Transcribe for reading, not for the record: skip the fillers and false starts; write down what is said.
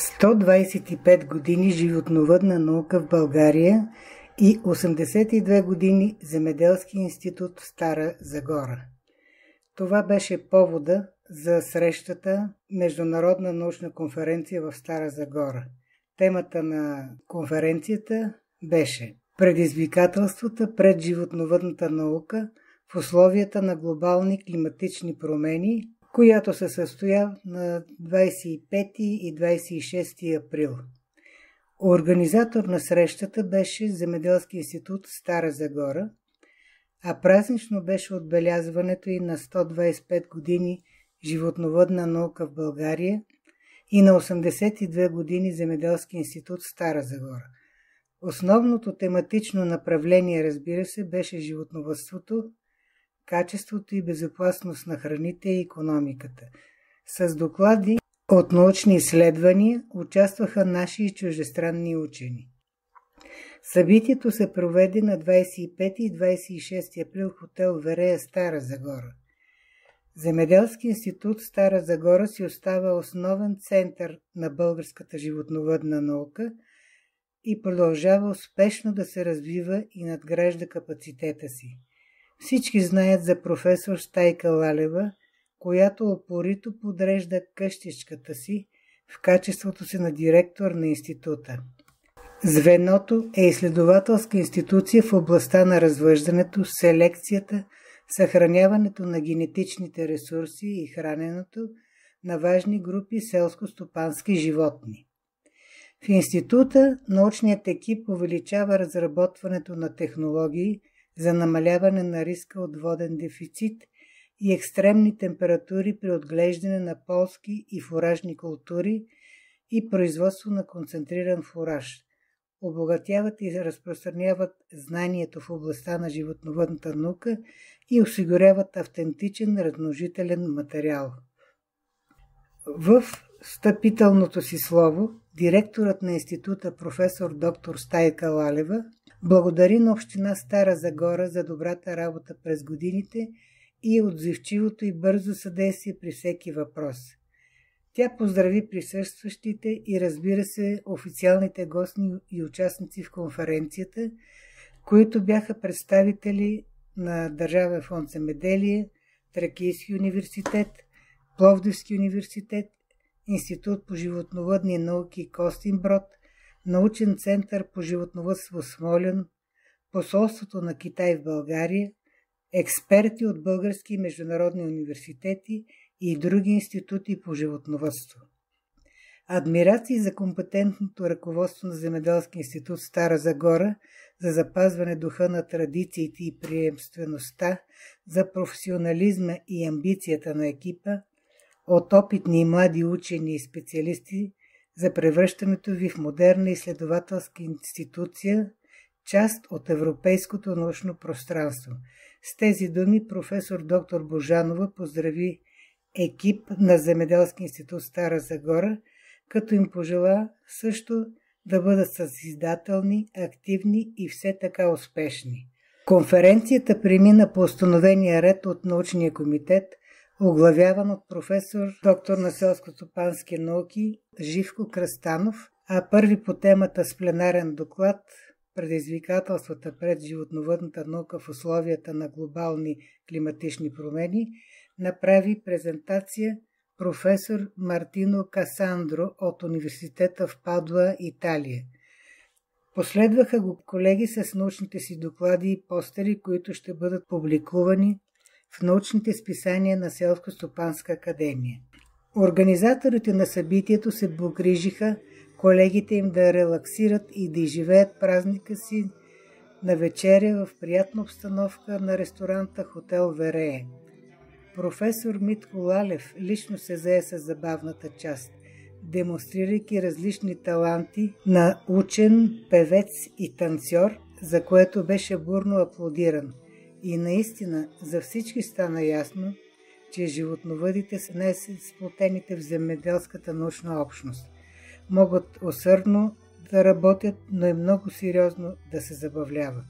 125 години животновъдна наука в България и 82 години Земеделски институт в Стара Загора. Това беше повода за срещата Международна научна конференция в Стара Загора. Темата на конференцията беше предизвикателствата пред животновъдната наука в условията на глобални климатични промени, която се състоя на 25 и 26 април. Организатор на срещата беше Земеделски институт Стара Загора, а празнично беше отбелязването и на 125 години животновъдна наука в България и на 82 години Земеделски институт Стара Загора. Основното тематично направление, разбира се, беше животновъдството, качеството и безопасност на храните и икономиката. С доклади от научни изследвания участваха наши и чуждестранни учени. Събитието се проведе на 25 и 26 април в хотел Верея, Стара Загора. Земеделски институт Стара Загора си остава основен център на българската животновъдна наука и продължава успешно да се развива и надгражда капацитета си. Всички знаят за професор Стайка Лалева, която упорито подрежда къщичката си в качеството си на директор на института. Звеното е изследователска институция в областта на развъждането, селекцията, съхраняването на генетичните ресурси и храненето на важни групи селско-стопански животни. В института научният екип увеличава разработването на технологии за намаляване на риска от воден дефицит и екстремни температури при отглеждане на полски и фуражни култури и производство на концентриран фураж. Обогатяват и разпространяват знанието в областта на животновъдната наука и осигуряват автентичен размножителен материал. В встъпителното си слово директорът на института професор доктор Стайка Лалева благодари на община Стара Загора за добрата работа през годините и отзивчивото и бързо съдействие при всеки въпрос. Тя поздрави присъстващите и, разбира се, официалните гости и участници в конференцията, които бяха представители на Държавен фонд земеделие, Тракийски университет, Пловдивски университет, Институт по животновъдни науки Костинброд, Научен център по животновъдство Смолян, Посолството на Китай в България, експерти от български и международни университети и други институти по животновъдство. Адмирации за компетентното ръководство на Земеделски институт Стара Загора за запазване духа на традициите и приемствеността, за професионализма и амбицията на екипа, от опитни и млади учени и специалисти за превръщането ви в модерна изследователска институция, част от европейското научно пространство. С тези думи професор доктор Божанова поздрави екип на Земеделски институт Стара Загора, като им пожела също да бъдат съзидателни, активни и все така успешни. Конференцията премина по установения ред от научния комитет, оглавяван от професор доктор на селско-стопански науки Живко Кръстанов, а първи по темата с пленарен доклад предизвикателствата пред животновъдната наука в условията на глобални климатични промени направи презентация професор Мартино Касандро от университета в Падуа, Италия. Последваха го колеги с научните си доклади и постери, които ще бъдат публикувани в научните списания на Селско-стопанска академия. Организаторите на събитието се погрижиха колегите им да релаксират и да изживеят празника си на вечеря в приятна обстановка на ресторанта Хотел Верее. Професор Митко Лалев лично се зае с забавната част, демонстрирайки различни таланти на учен, певец и танцор, за което беше бурно аплодиран. И наистина за всички стана ясно, че животновъдите са най-сплотените в земеделската научна общност. Могат усърдно да работят, но и много сериозно да се забавляват.